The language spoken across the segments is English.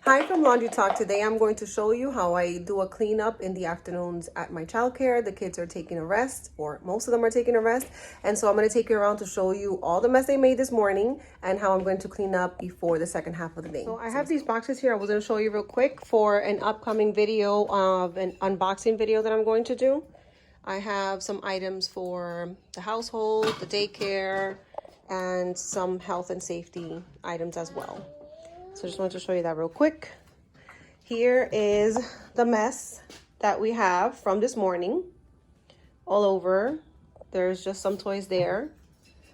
Hi from Laundry Talk. Today I'm going to show you how I do a cleanup in the afternoons at my childcare. The kids are taking a rest, or most of them are taking a rest. And so I'm going to take you around to show you all the mess they made this morning and how I'm going to clean up before the second half of the day. So I have these boxes here. I was going to show you real quick for an upcoming video of an unboxing video that I'm going to do. I have some items for the household, the daycare, and some health and safety items as well. So I just wanted to show you that real quick. Here is the mess that we have from this morning. All over. There's just some toys there.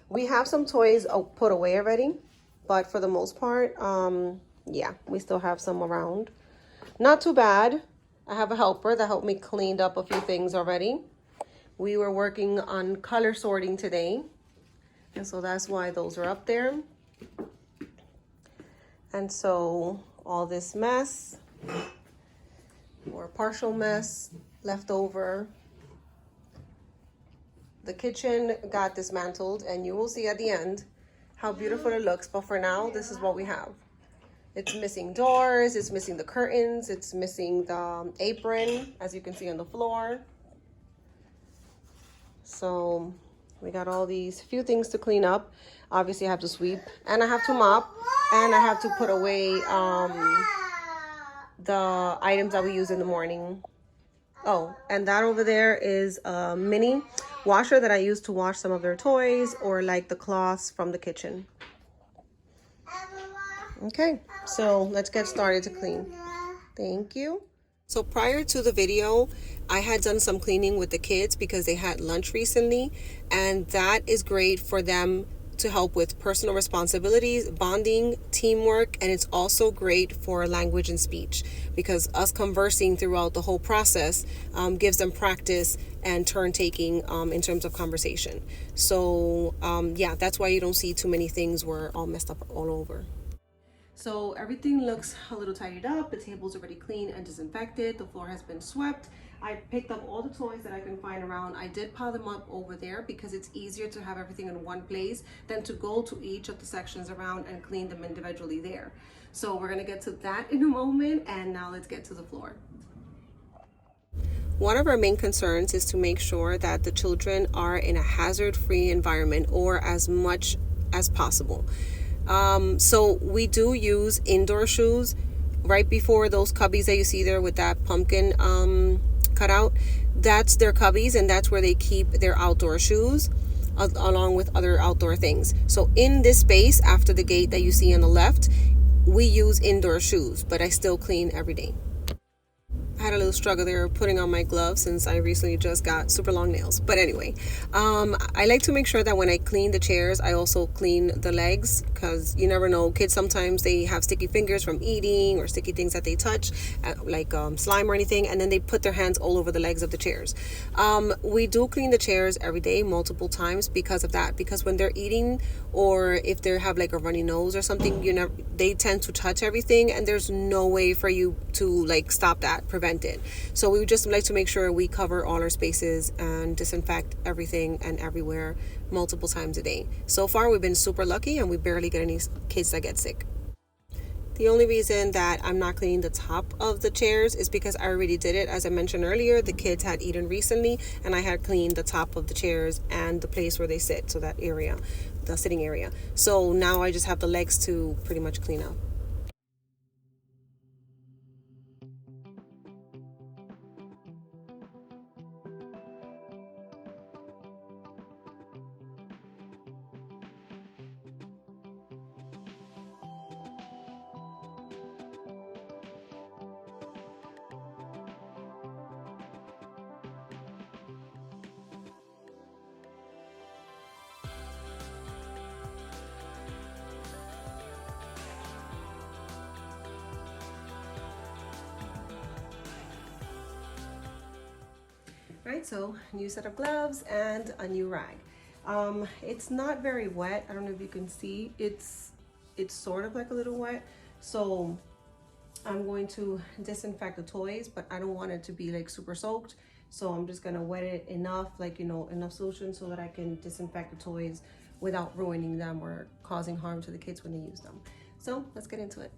We have some toys put away already, but for the most part, yeah, we still have some around. Not too bad. I have a helper that helped me clean up a few things already. We were working on color sorting today, and so that's why those are up there. And so all this mess, or partial mess, left over. The kitchen got dismantled, and you will see at the end how beautiful it looks. But for now, this is what we have. It's missing doors, it's missing the curtains, it's missing the apron, as you can see on the floor. So we got all these few things to clean up. Obviously I have to sweep, and I have to mop, and I have to put away the items that we use in the morning. Oh, and that over there is a mini washer that I use to wash some of their toys or like the cloths from the kitchen. Okay, so let's get started to clean. Thank you. So prior to the video, I had done some cleaning with the kids because they had lunch recently, and that is great for them to help with personal responsibilities, bonding, teamwork, and it's also great for language and speech because us conversing throughout the whole process gives them practice and turn taking in terms of conversation. So yeah, that's why you don't see too many things were all messed up all over. So everything looks a little tidied up. The table's already clean and disinfected. The floor has been swept. I picked up all the toys that I can find around. I did pile them up over there because it's easier to have everything in one place than to go to each of the sections around and clean them individually there. So we're gonna get to that in a moment, and now let's get to the floor. One of our main concerns is to make sure that the children are in a hazard-free environment or as much as possible. So we do use indoor shoes right before those cubbies that you see there with that pumpkin cut out. That's their cubbies, and that's where they keep their outdoor shoes along with other outdoor things. So in this space after the gate that you see on the left, we use indoor shoes, but I still clean every day. I had a little struggle there putting on my gloves since I recently just got super long nails. But anyway, I like to make sure that when I clean the chairs, I also clean the legs, because you never know. Kids sometimes they have sticky fingers from eating or sticky things that they touch, like slime or anything, and then they put their hands all over the legs of the chairs. We do clean the chairs every day, multiple times because of that. Because when they're eating, or if they have like a runny nose or something, you know, they tend to touch everything, and there's no way for you to like stop that, prevent it. So we would just like to make sure we cover all our spaces and disinfect everything and everywhere multiple times a day. So far we've been super lucky, and we barely get any kids that get sick. The only reason that I'm not cleaning the top of the chairs is because I already did it. As I mentioned earlier, the kids had eaten recently, and I had cleaned the top of the chairs and the place where they sit, so that area, the sitting area. So now I just have the legs to pretty much clean up. Right, so new set of gloves and a new rag. It's not very wet. I don't know if you can see. It's sort of like a little wet. So I'm going to disinfect the toys, but I don't want it to be like super soaked. So I'm just gonna wet it enough, like, you know, enough solution so that I can disinfect the toys without ruining them or causing harm to the kids when they use them. So let's get into it.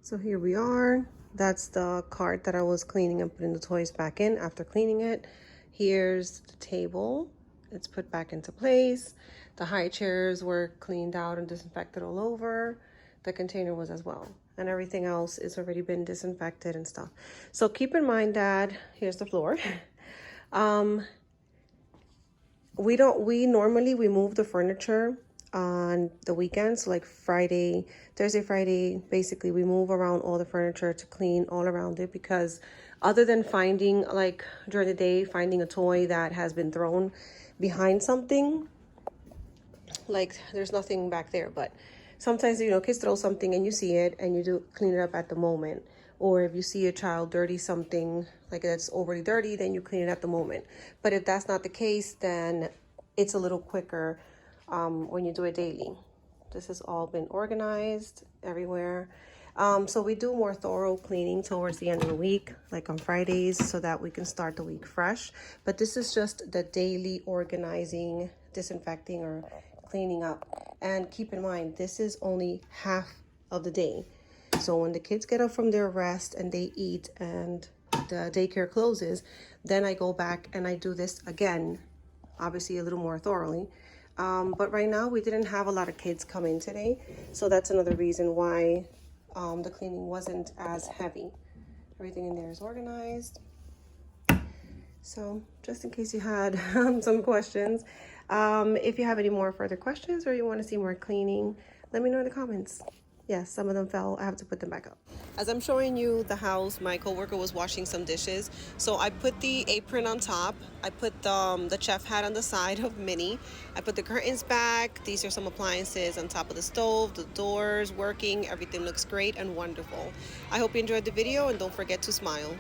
So here we are. That's the cart that I was cleaning and putting the toys back in after cleaning it. Here's the table. It's put back into place. The high chairs were cleaned out and disinfected all over. The container was as well. And everything else is already been disinfected and stuff. So keep in mind that here's the floor. We normally move the furniture on the weekends, like Thursday, Friday. Basically, we move around all the furniture to clean all around it, because other than finding, like during the day, finding a toy that has been thrown behind something, like there's nothing back there. But sometimes, kids throw something and you see it and you do clean it up at the moment. Or if you see a child dirty something, like that's overly dirty, then you clean it at the moment. But if that's not the case, then it's a little quicker when you do it daily. This has all been organized everywhere. So we do more thorough cleaning towards the end of the week, like on Fridays, so that we can start the week fresh. But this is just the daily organizing, disinfecting, or cleaning up. And keep in mind, this is only half of the day. So when the kids get up from their rest and they eat and the daycare closes, then I go back and I do this again, obviously a little more thoroughly. But right now we didn't have a lot of kids come in today. So that's another reason why the cleaning wasn't as heavy. Everything in there is organized. So just in case you had some questions, if you have any more further questions or you want to see more cleaning, let me know in the comments. Yes, some of them fell. I have to put them back up. As I'm showing you the house, my coworker was washing some dishes. So I put the apron on top. I put the chef hat on the side of Minnie. I put the curtains back. These are some appliances on top of the stove. The doors working. Everything looks great and wonderful. I hope you enjoyed the video, and don't forget to smile.